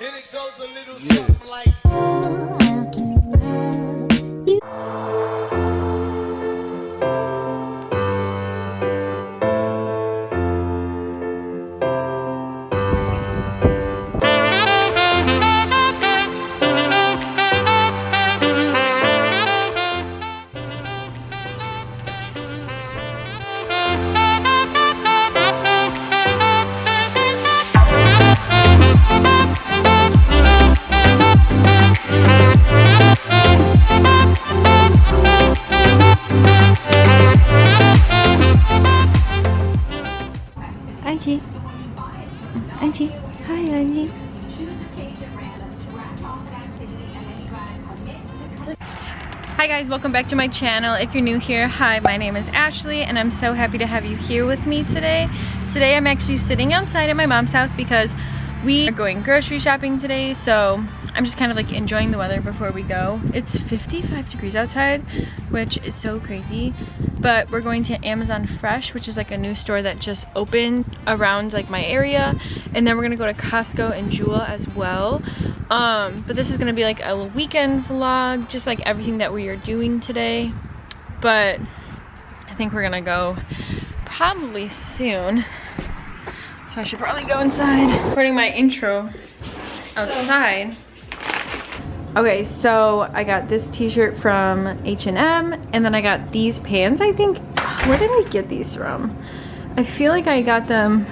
And it goes a little something like. Angie. Angie. Hi, Angie. Hi guys, welcome back to my channel. If you're new here, hi, my name is Ashley and I'm so happy to have you here with me today. Today I'm actually sitting outside at my mom's house because we are going grocery shopping today, so I'm just kind of like enjoying the weather before we go. It's 55 degrees outside, which is so crazy. But we're going to Amazon Fresh, which is like a new store that just opened around like my area. And then we're gonna go to Costco and Jewel as well. But this is gonna be like a weekend vlog, just like everything that we are doing today. But I think we're gonna go probably soon. So I should probably go inside. Recording my intro outside. Okay, so I got this t-shirt from H&M and then I got these pants, I think. Where did I get these from? I feel like I got them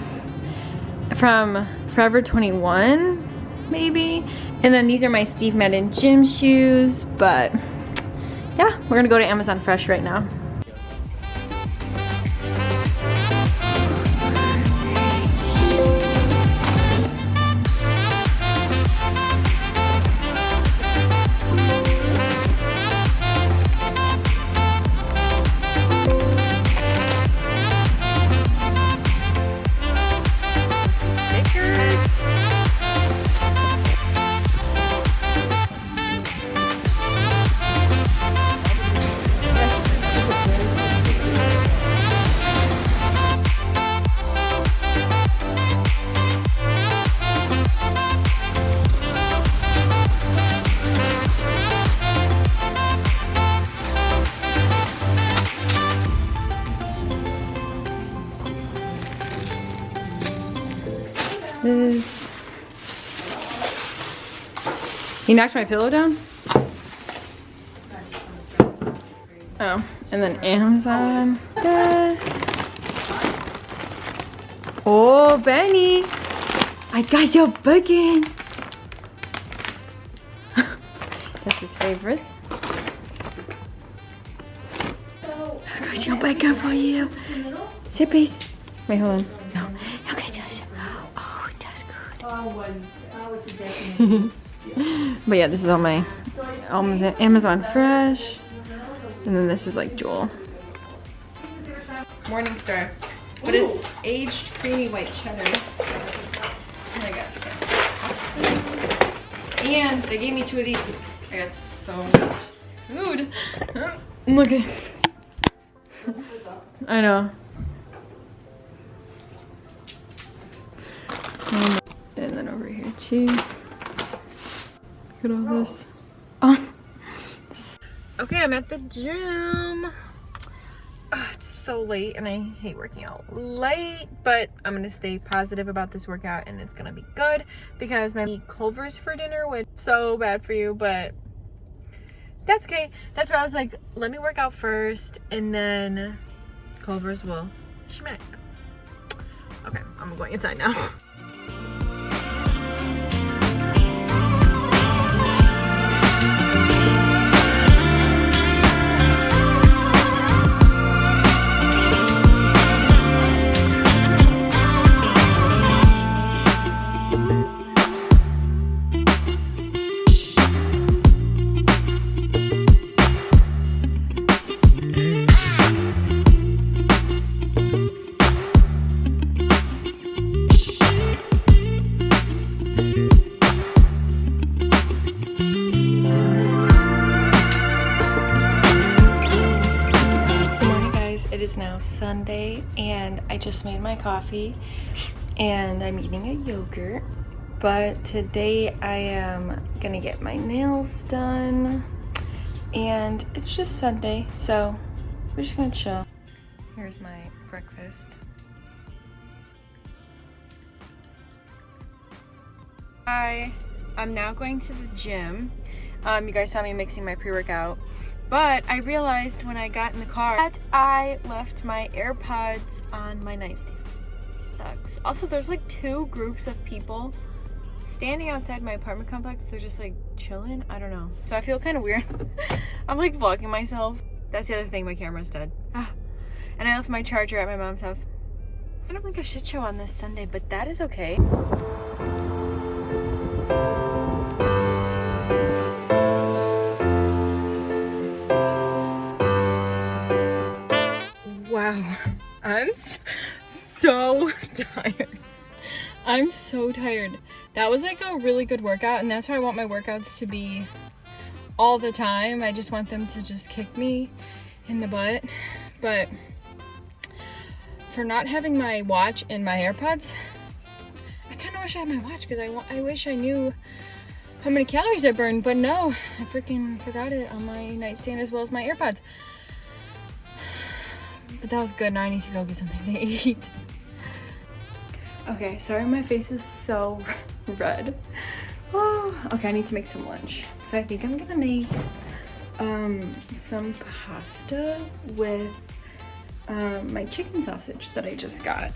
from Forever 21, maybe. And then these are my Steve Madden gym shoes, but yeah, we're gonna go to Amazon Fresh right now. This. You knocked my pillow down? Oh, and then Amazon. This. Oh, Benny. I got your bacon. That's his favorite. I got your bacon for you. Sit, please. Wait, hold on. No. Okay, Josh. Oh, that's good. But yeah, this is all my Amazon Fresh. And then this is like Jewel. Morningstar. But it's aged creamy white cheddar. And I got some. And they gave me 2 of these. I got so much food. Look at. I know. And then over here too. Look at all this. Oh. Okay, I'm at the gym. It's so late and I hate working out late, but I'm gonna stay positive about this workout and it's gonna be good because I eat Culver's for dinner, which is so bad for you, but that's okay. That's why I was like, let me work out first and then Culver's will schmack. Okay, I'm going inside now. Now Sunday and I just made my coffee and I'm eating a yogurt but today I am gonna get my nails done, and it's just Sunday, so we're just gonna chill. Here's my breakfast. I'm now going to the gym. You guys saw me mixing my pre-workout, but I realized when I got in the car that I left my AirPods on my nightstand. Sucks. Also, there's like 2 groups of people standing outside my apartment complex. They're just like chilling. I don't know. So I feel kind of weird. I'm like vlogging myself. That's the other thing, my camera's dead. And I left my charger at my mom's house. I don't like a shit show on this Sunday, but that is okay. Wow, I'm so tired. I'm so tired. That was like a really good workout, and that's why I want my workouts to be all the time. I just want them to just kick me in the butt. But for not having my watch and my AirPods, I kind of wish I had my watch because I wish I knew how many calories I burned, but no, I freaking forgot it on my nightstand as well as my AirPods. But that was good. Now I need to go get something to eat. Okay, sorry my face is so red. Oh, okay, I need to make some lunch. So I think I'm gonna make some pasta with my chicken sausage that I just got.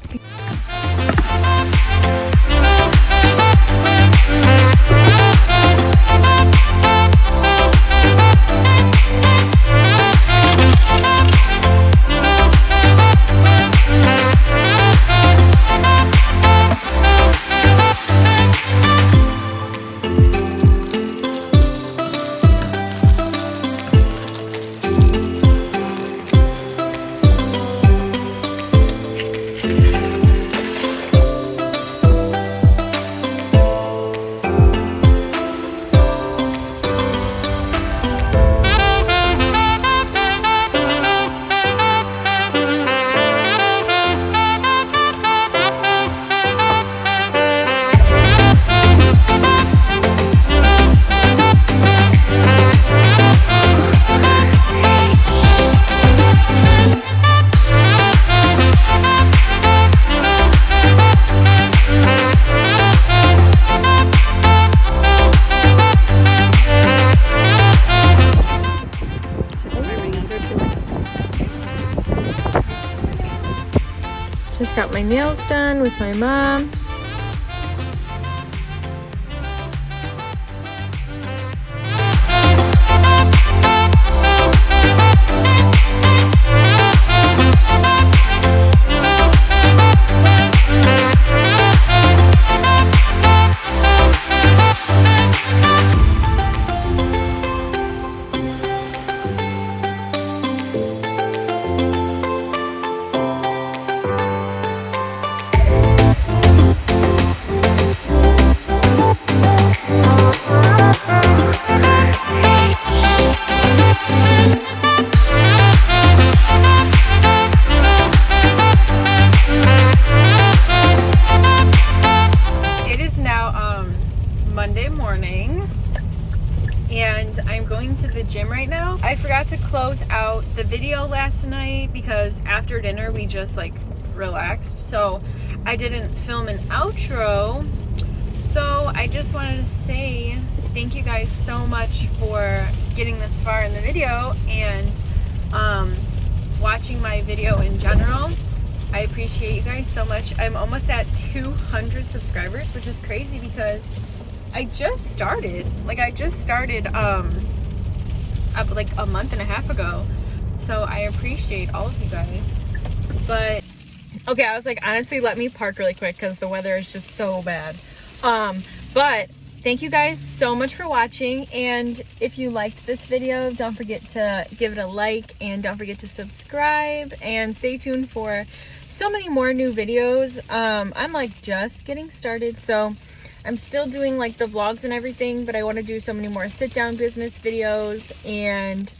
Just got my nails done with my mom. Monday morning, and I'm going to the gym right now. I forgot to close out the video last night because after dinner we just like relaxed, so I didn't film an outro. So I just wanted to say thank you guys so much for getting this far in the video and watching my video in general. I appreciate you guys so much. I'm almost at 200 subscribers, which is crazy because I just started. Like I just started like a month and a half ago. So I appreciate all of you guys. But okay, I was like, honestly, let me park really quick because the weather is just so bad. But thank you guys so much for watching, and if you liked this video, don't forget to give it a like and don't forget to subscribe and stay tuned for so many more new videos. I'm like just getting started, so I'm still doing like the vlogs and everything, but I want to do so many more sit down business videos and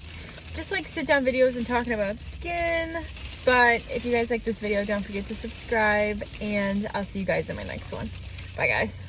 just like sit down videos and talking about skin. But if you guys like this video, don't forget to subscribe, and I'll see you guys in my next one. Bye guys.